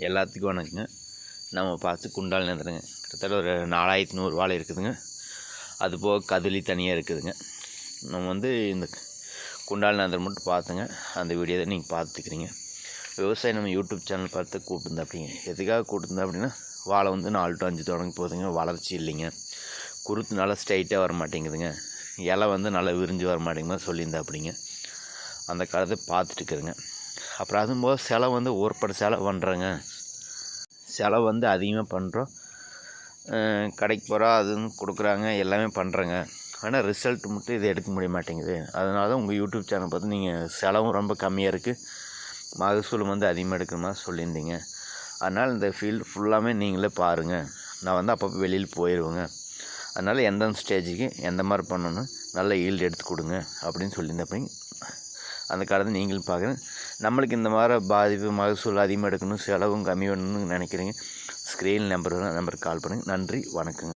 எல்லாத்துக்கும் வணக்கங்க. நம்ம பார்த்து குண்டால் நேந்திரங்க கிட்டத்தட்ட ஒரு 4100 வாழை இருக்குதுங்க. அதுபோக கதிலி தனியாக இருக்குதுங்க. நம்ம வந்து இந்த குண்டால் நேந்திரம் மட்டும் பார்த்துங்க. அந்த வீடியோ தான் நீங்கள் பார்த்துக்கிறீங்க. விவசாயம் நம்ம யூடியூப் சேனல் பார்த்து கூப்பிட்டுருந்தா அப்படிங்க. எதுக்காக கூப்பிட்டுருந்தா அப்படின்னா, வாழை வந்து 4 to 5 தொடங்கி போகுதுங்க. வளர்ச்சி இல்லைங்க. குருத்து நல்லா ஸ்ட்ரைட்டாக வர மாட்டேங்குதுங்க. இலை வந்து நல்லா விரிஞ்சு வர மாட்டேங்குது சொல்லியிருந்தா அப்படிங்க. அந்த காலத்தை பார்த்துட்டு இருக்கிறேங்க. அப்புறம் அதுவும் போக செலவு வந்து ஒருபட செலவு பண்ணுறேங்க. செலவு வந்து அதிகமாக பண்ணுறோம். கடைக்கு போகிறோம், அதுன்னு கொடுக்குறாங்க, எல்லாமே பண்ணுறேங்க. ஆனால் ரிசல்ட் மட்டும் இது எடுக்க முடிய மாட்டேங்குது. அதனால தான் உங்கள் யூடியூப் சேனல் பார்த்து நீங்கள் செலவும் ரொம்ப கம்மியாக இருக்குது, மகசூல் வந்து அதிகமாக எடுக்கிற மாதிரி சொல்லியிருந்தீங்க. அதனால் இந்த ஃபீல்டு ஃபுல்லாமே நீங்களே பாருங்கள். நான் வந்து அப்பப்போ வெளியில் போயிடுவேங்க. அதனால் எந்தெந்த ஸ்டேஜுக்கு எந்த மாதிரி பண்ணணும், நல்ல ஈல்டு எடுத்து கொடுங்க அப்படின்னு சொல்லியிருந்தேன். அப்படி அந்த காலத்தை நீங்களும் பார்க்குறேன். நம்மளுக்கு இந்த மாதிரி பாதிப்பு மகசூல் அதிகமாக எடுக்கணும், செலவும் கம்மி பண்ணணும்னு நினைக்கிறீங்க, ஸ்க்ரீன் நம்பருக்கு கால் பண்ணுங்கள். நன்றி, வணக்கங்க.